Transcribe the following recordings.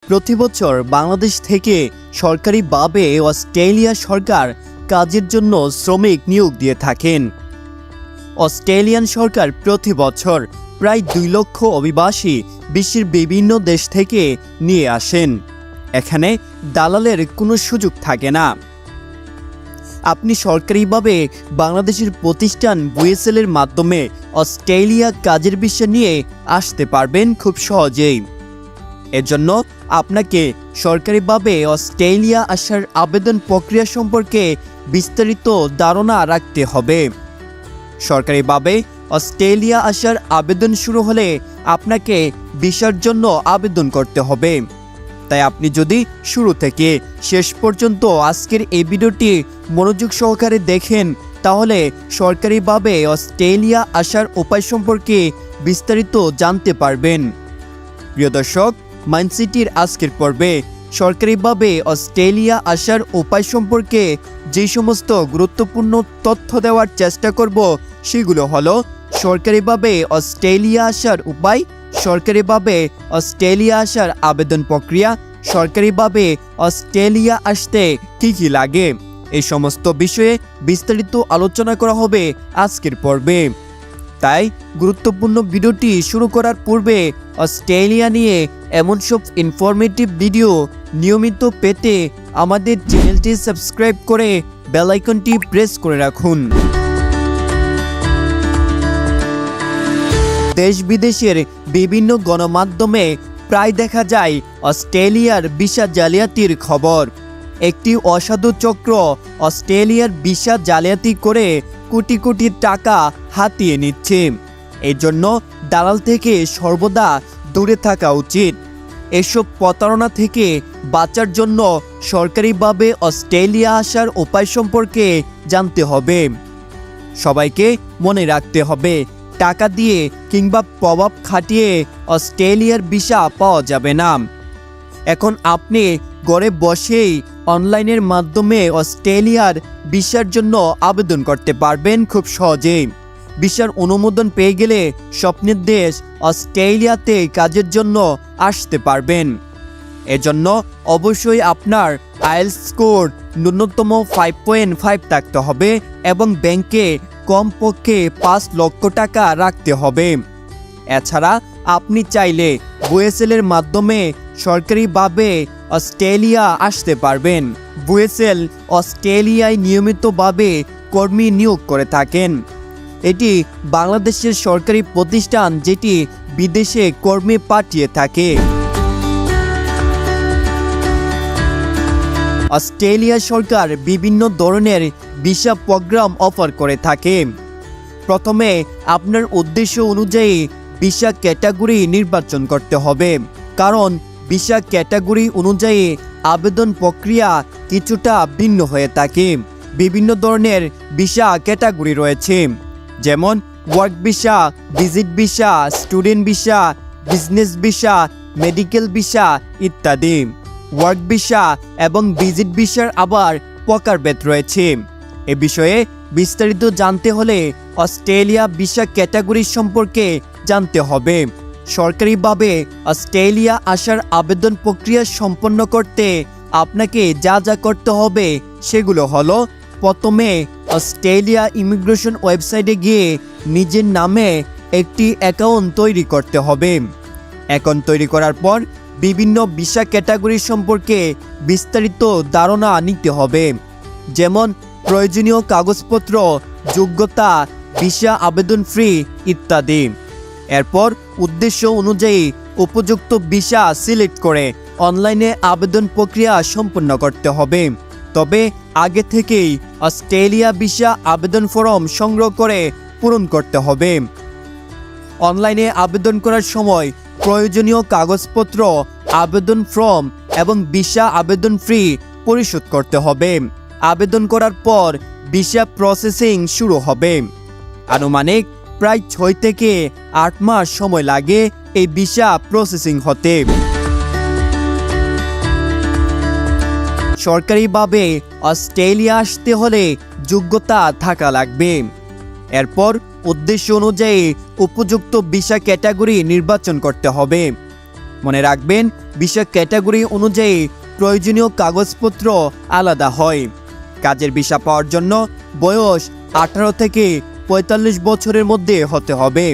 প্রতি বছর বাংলাদেশ থেকে সরকারিভাবে অস্ট্রেলিয়া সরকার কাজের জন্য শ্রমিক নিয়োগ দিয়ে থাকেন। অস্ট্রেলিয়ান সরকার প্রতি বছর প্রায় 2 লক্ষ অভিবাসী বিশ্বের বিভিন্ন দেশ থেকে নিয়ে আসেন। এখানে দালালের কোনো সুযোগ থাকে না। আপনি সরকারিভাবে বাংলাদেশের প্রতিষ্ঠান বুয়েসেলের মাধ্যমে অস্ট্রেলিয়া কাজের বিষয় নিয়ে আসতে পারবেন খুব সহজেই। এজন্য আপনাকে সরকারিভাবে অস্ট্রেলিয়া আসার আবেদন প্রক্রিয়া সম্পর্কে বিস্তারিত ধারণা রাখতে হবে। সরকারিভাবে অস্ট্রেলিয়া আসার আবেদন শুরু হলে আপনাকে ভিসার জন্য আবেদন করতে হবে। তাই আপনি যদি শুরু থেকে শেষ পর্যন্ত আজকের এই ভিডিওটি মনোযোগ সহকারে দেখেন, তাহলে সরকারিভাবে অস্ট্রেলিয়া আসার উপায় সম্পর্কে বিস্তারিত জানতে পারবেন। প্রিয় দর্শক, মাইন্ডসিটির আজকের পর্বে সরকারিভাবে অস্ট্রেলিয়া আসার উপায় সম্পর্কে যে সমস্ত গুরুত্বপূর্ণ তথ্য দেওয়ার চেষ্টা করব সেগুলো হলো সরকারিভাবে অস্ট্রেলিয়া আসার উপায়, সরকারিভাবে অস্ট্রেলিয়া আসার আবেদন প্রক্রিয়া, সরকারিভাবে অস্ট্রেলিয়া আসতে কী লাগে, এই সমস্ত বিষয়ে বিস্তারিত আলোচনা করা হবে আজকের পর্বে। তাই গুরুত্বপূর্ণ ভিডিওটি শুরু করার পূর্বে অস্ট্রেলিয়া নিয়ে এমন সব ইনফরমেটিভ ভিডিও নিয়মিত পেতে আমাদের চ্যানেলটি সাবস্ক্রাইব করে বেল আইকনটি প্রেস করে রাখুন। দেশ বিদেশের বিভিন্ন গণমাধ্যমে প্রায় দেখা যায় অস্ট্রেলিয়ার ভিসা জালিয়াতির খবর। একটি অসাধু চক্র অস্ট্রেলিয়ার ভিসা জালিয়াতি করে কোটি কোটি টাকা হাতিয়ে নিচ্ছে। এর জন্য দালাল থেকে সর্বদা দূরে থাকা উচিত। এসব প্রতারণা থেকে বাঁচার জন্য সরকারিভাবে অস্ট্রেলিয়া আসার উপায় সম্পর্কে জানতে হবে। সবাইকে মনে রাখতে হবে, টাকা দিয়ে কিংবা প্রভাব খাটিয়ে অস্ট্রেলিয়ার ভিসা পাওয়া যাবে না। এখন আপনি ঘরে বসেই অনলাইনের মাধ্যমে অস্ট্রেলিয়ার ভিসার জন্য আবেদন করতে পারবেন খুব সহজেই। ভিসার অনুমোদন পেয়ে গেলে স্বপ্নের দেশ অস্ট্রেলিয়াতে কাজের জন্য আসতে পারবেন। এজন্য অবশ্যই আপনার আইএলটিএস স্কোর ন্যূনতম 5.5 থাকতে হবে এবং ব্যাংকে কমপক্ষে 5 লক্ষ টাকা রাখতে হবে। এছাড়া আপনি চাইলে বুয়েসেলের মাধ্যমে সরকারিভাবে অস্ট্রেলিয়া আসতে পারবেন। বুয়েসেল অস্ট্রেলিয়ায় নিয়মিতভাবে কর্মী নিয়োগ করে থাকেন। এটি বাংলাদেশের সরকারি প্রতিষ্ঠান যেটি বিদেশে কর্মী পাঠিয়ে থাকে। অস্ট্রেলিয়া সরকার বিভিন্ন ধরনের ভিসা প্রোগ্রাম অফার করে থাকে। প্রথমে আপনার উদ্দেশ্য অনুযায়ী ভিসা ক্যাটাগরি নির্বাচন করতে হবে, কারণ ভিসা ক্যাটাগরি অনুযায়ী আবেদন প্রক্রিয়া কিছুটা ভিন্ন হয়ে থাকে। বিভিন্ন ধরনের ভিসা ক্যাটাগরি রয়েছে, যেমন work visa, visit visa, student visa, business visa, medical visa ইত্যাদি। ওয়ার্ক ভিসা এবং ভিজিট ভিসার আবার প্রকারভেদ রয়েছে। এ বিষয়ে বিস্তারিত জানতে হলে অস্ট্রেলিয়া ভিসা ক্যাটাগরি সম্পর্কে জানতে হবে। সরকারিভাবে অস্ট্রেলিয়া আসার আবেদন প্রক্রিয়া সম্পন্ন করতে আপনাকে যা যা করতে হবে সেগুলো হলো, প্রথমে অস্ট্রেলিয়া ইমিগ্রেশন ওয়েবসাইটে গিয়ে নিজের নামে একটি অ্যাকাউন্ট তৈরি করতে হবে। অ্যাকাউন্ট তৈরি করার পর বিভিন্ন ভিসা ক্যাটাগরি সম্পর্কে বিস্তারিত ধারণা নিতে হবে, যেমন প্রয়োজনীয় কাগজপত্র, যোগ্যতা, ভিসা আবেদন ফি ইত্যাদি। এরপর উদ্দেশ্য অনুযায়ী উপযুক্ত ভিসা সিলেক্ট করে অনলাইনে আবেদন প্রক্রিয়া সম্পন্ন করতে হবে। তবে আগে থেকেই অস্ট্রেলিয়া ভিসা আবেদন ফর্ম সংগ্রহ করে পূরণ করতে হবে। অনলাইনে আবেদন করার সময় প্রয়োজনীয় কাগজপত্র, আবেদন ফর্ম এবং ভিসা আবেদন ফি পরিশোধ করতে হবে। আবেদন করার পর ভিসা প্রসেসিং শুরু হবে। আনুমানিক প্রায় 6 থেকে 8 মাস সময় লাগে এই ভিসা প্রসেসিং হতে। সরকারিভাবে অস্ট্রেলিয়া আসতে হলে যোগ্যতা থাকা লাগবে। এরপর উদ্দেশ্য অনুযায়ী উপযুক্ত ভিসা ক্যাটাগরি নির্বাচন করতে হবে। মনে রাখবেন ভিসা ক্যাটাগরি অনুযায়ী প্রয়োজনীয় কাগজপত্র আলাদা হয়। কাজের ভিসা পাওয়ার জন্য বয়স 18 থেকে 45 বছরের মধ্যে হতে হবে।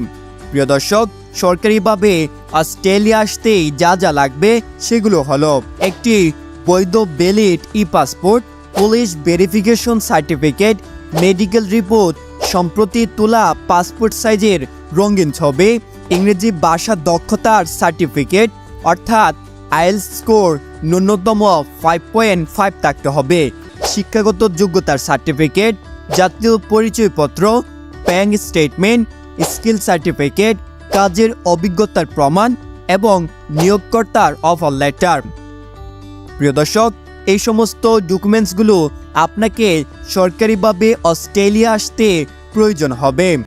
প্রিয় দর্শক, সরকারিভাবে অস্ট্রেলিয়া আসতে যা যা লাগবে সেগুলো হলো একটি বৈধ valid passport, police verification certificate, medical report, সম্প্রতি তোলা পাসপোর্ট সাইজের রঙিন ছবি, ইংরেজি ভাষা দক্ষতার সার্টিফিকেট অর্থাৎ আইএলটিএস স্কোর ন্যূনতম 5.5 থাকতে হবে, শিক্ষাগত যোগ্যতার সার্টিফিকেট, জাতীয় পরিচয়পত্র, ব্যাংক স্টেটমেন্ট, স্কিল সার্টিফিকেট, কাজের অভিজ্ঞতার প্রমাণ এবং নিয়োগকর্তার অফার লেটার। প্রিয় দর্শক, এই সমস্ত ডকুমেন্টসগুলো আপনাকে সরকারিভাবে অস্ট্রেলিয়া আসতে প্রয়োজন হবে।